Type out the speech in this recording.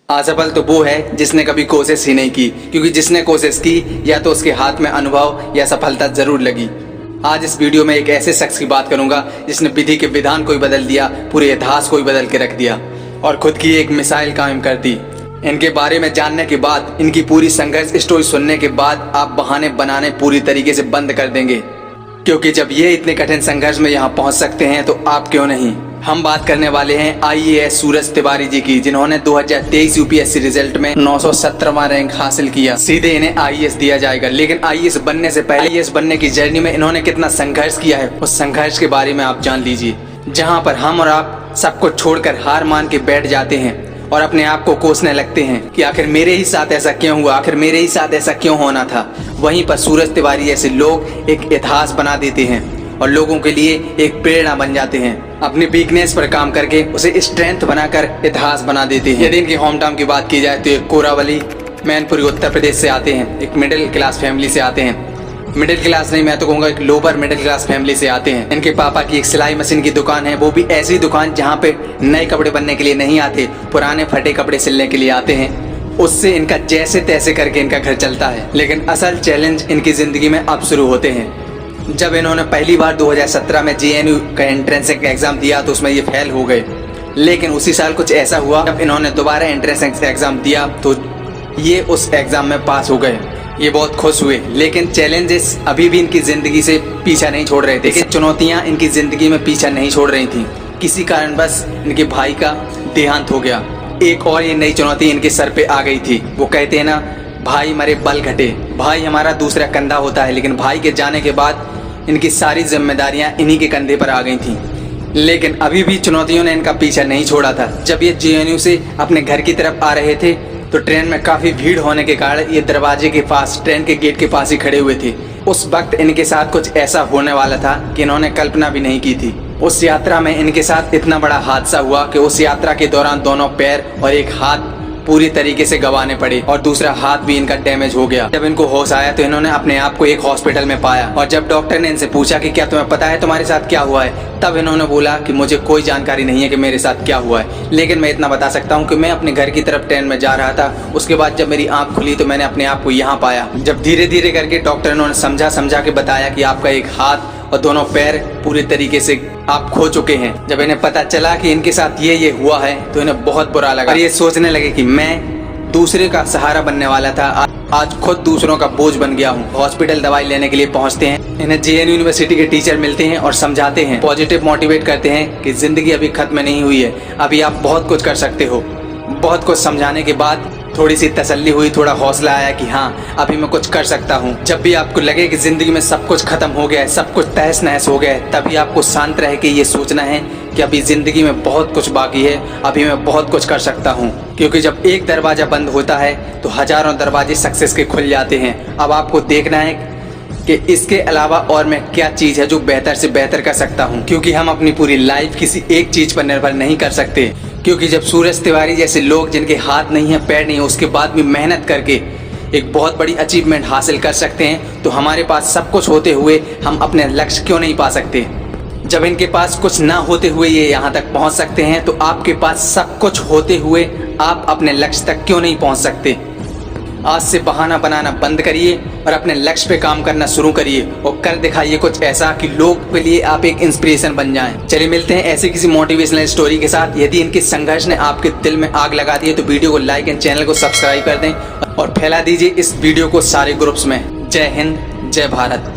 असफल तो वो है जिसने कभी कोशिश ही नहीं की, क्योंकि जिसने कोशिश की या तो उसके हाथ में अनुभव या सफलता जरूर लगी। आज इस वीडियो में एक ऐसे शख्स की बात करूंगा जिसने विधि के विधान को ही बदल दिया, पूरे इतिहास को ही बदल के रख दिया और खुद की एक मिसाइल कायम कर दी। इनके बारे में जानने के बाद, इनकी पूरी संघर्ष स्टोरी सुनने के बाद आप बहाने बनाने पूरी तरीके से बंद कर देंगे, क्योंकि जब ये इतने कठिन संघर्ष में यहाँ पहुँच सकते हैं तो आप क्यों नहीं। हम बात करने वाले हैं IAS सूरज तिवारी जी की, जिन्होंने 2023 UPSC रिजल्ट में 917वां रैंक हासिल किया। सीधे इन्हें IAS दिया जाएगा, लेकिन IAS बनने से पहले IAS बनने की जर्नी में इन्होंने कितना संघर्ष किया है, उस संघर्ष के बारे में आप जान लीजिए। जहाँ पर हम और आप सब कुछ छोड़कर हार मान के बैठ जाते हैं और अपने आप को कोसने लगते हैं कि आखिर मेरे ही साथ ऐसा क्यों हुआ, आखिर मेरे ही साथ ऐसा क्यों होना था। वहीं पर सूरज तिवारी जैसे लोग एक इतिहास बना देते हैं और लोगों के लिए एक प्रेरणा बन जाते हैं। अपनी वीकनेस पर काम करके उसे स्ट्रेंथ बनाकर इतिहास बना देते हैं। यदि इनकी होम टाउन की बात की जाए तो ये कोरावली मैनपुरी उत्तर प्रदेश से आते हैं। एक मिडिल क्लास फैमिली से आते हैं। मिडिल क्लास नहीं, मैं तो कहूँगा एक लोअर मिडिल क्लास फैमिली से आते हैं। इनके पापा की एक सिलाई मशीन की दुकान है, वो भी ऐसी दुकान जहाँ पे नए कपड़े बनने के लिए नहीं आते, पुराने फटे कपड़े सिलने के लिए आते हैं। उससे इनका जैसे तैसे करके इनका घर चलता है। लेकिन असल चैलेंज इनकी जिंदगी में अब शुरू होते हैं। जब इन्होंने पहली बार 2017 में JNU का एंट्रेंस एग्जाम दिया तो उसमें ये फेल हो गए। लेकिन उसी साल कुछ ऐसा हुआ, जब इन्होंने दोबारा एंट्रेंस एग्जाम दिया तो ये उस एग्जाम में पास हो गए। ये बहुत खुश हुए, लेकिन चैलेंजेस अभी भी इनकी जिंदगी से पीछा नहीं छोड़ रहे थे। लेकिन चुनौतियां इनकी जिंदगी में पीछा नहीं छोड़ रही थी। किसी कारण बस इनके भाई का देहांत हो गया। एक और ये नई चुनौती इनके सर पे आ गई थी। वो कहते हैं ना, भाई मरे बल घटे। भाई हमारा दूसरा कंधा होता है, लेकिन भाई के जाने के बाद इनकी सारी जिम्मेदारियां इन्हीं के कंधे पर आ गई थी। लेकिन अभी भी चुनौतियों ने इनका पीछा नहीं छोड़ा था। जब ये JNU से अपने घर की तरफ आ रहे थे तो ट्रेन में काफी भीड़ होने के कारण ये दरवाजे के पास, ट्रेन के गेट के पास ही खड़े हुए थे। उस वक्त इनके साथ कुछ ऐसा होने वाला था कि इन्होंने कल्पना भी नहीं की थी। उस यात्रा में इनके साथ इतना बड़ा हादसा हुआ कि उस यात्रा के दौरान दोनों पैर और एक हाथ पूरी तरीके से गंवाने पड़े और दूसरा हाथ भी इनका डैमेज हो गया। जब इनको होश आया तो इन्होंने अपने आप को एक हॉस्पिटल में पाया और जब डॉक्टर ने इनसे पूछा कि क्या तुम्हें पता है तुम्हारे साथ क्या हुआ है, तब इन्होंने बोला कि मुझे कोई जानकारी नहीं है कि मेरे साथ क्या हुआ है, लेकिन मैं इतना बता सकता हूँ कि मैं अपने घर की तरफ ट्रेन में जा रहा था। उसके बाद जब मेरी आंख खुली तो मैंने अपने आप को यहाँ पाया। जब धीरे धीरे करके डॉक्टर ने समझा के बताया कि आपका एक हाथ और दोनों पैर पूरी तरीके से आप खो चुके हैं। जब इन्हें पता चला कि इनके साथ ये हुआ है तो इन्हें बहुत बुरा लगा और ये सोचने लगे कि मैं दूसरे का सहारा बनने वाला था, आज खुद दूसरों का बोझ बन गया हूँ। हॉस्पिटल दवाई लेने के लिए पहुँचते हैं। इन्हें JNU यूनिवर्सिटी के टीचर मिलते हैं और समझाते हैं, पॉजिटिव मोटिवेट करते हैं कि जिंदगी अभी खत्म नहीं हुई है, अभी आप बहुत कुछ कर सकते हो। बहुत कुछ समझाने के बाद थोड़ी सी तसल्ली हुई, थोड़ा हौसला आया कि हाँ अभी मैं कुछ कर सकता हूँ। जब भी आपको लगे कि जिंदगी में सब कुछ खत्म हो गया है, सब कुछ तहस नहस हो गया है, तभी आपको शांत रह के ये सोचना है कि अभी जिंदगी में बहुत कुछ बाकी है, अभी मैं बहुत कुछ कर सकता हूँ। क्योंकि जब एक दरवाजा बंद होता है तो हजारों दरवाजे सक्सेस के खुल जाते हैं। अब आपको देखना है कि इसके अलावा और मैं क्या चीज है जो बेहतर से बेहतर कर सकता हूँ, क्योंकि हम अपनी पूरी लाइफ किसी एक चीज पर निर्भर नहीं कर सकते। क्योंकि जब सूरज तिवारी जैसे लोग जिनके हाथ नहीं है, पैर नहीं है, उसके बाद भी मेहनत करके एक बहुत बड़ी अचीवमेंट हासिल कर सकते हैं, तो हमारे पास सब कुछ होते हुए हम अपने लक्ष्य क्यों नहीं पा सकते। जब इनके पास कुछ ना होते हुए ये यहाँ तक पहुँच सकते हैं, तो आपके पास सब कुछ होते हुए आप अपने लक्ष्य तक क्यों नहीं पहुँच सकते। आज से बहाना बनाना बंद करिए और अपने लक्ष्य पे काम करना शुरू करिए और कर दिखाइए कुछ ऐसा कि लोग के लिए आप एक इंस्पिरेशन बन जाएं। चलिए मिलते हैं ऐसे किसी मोटिवेशनल स्टोरी के साथ। यदि इनके संघर्ष ने आपके दिल में आग लगा दी है तो वीडियो को लाइक एंड चैनल को सब्सक्राइब कर दें और फैला दीजिए इस वीडियो को सारे ग्रुप्स में। जय हिंद, जय भारत।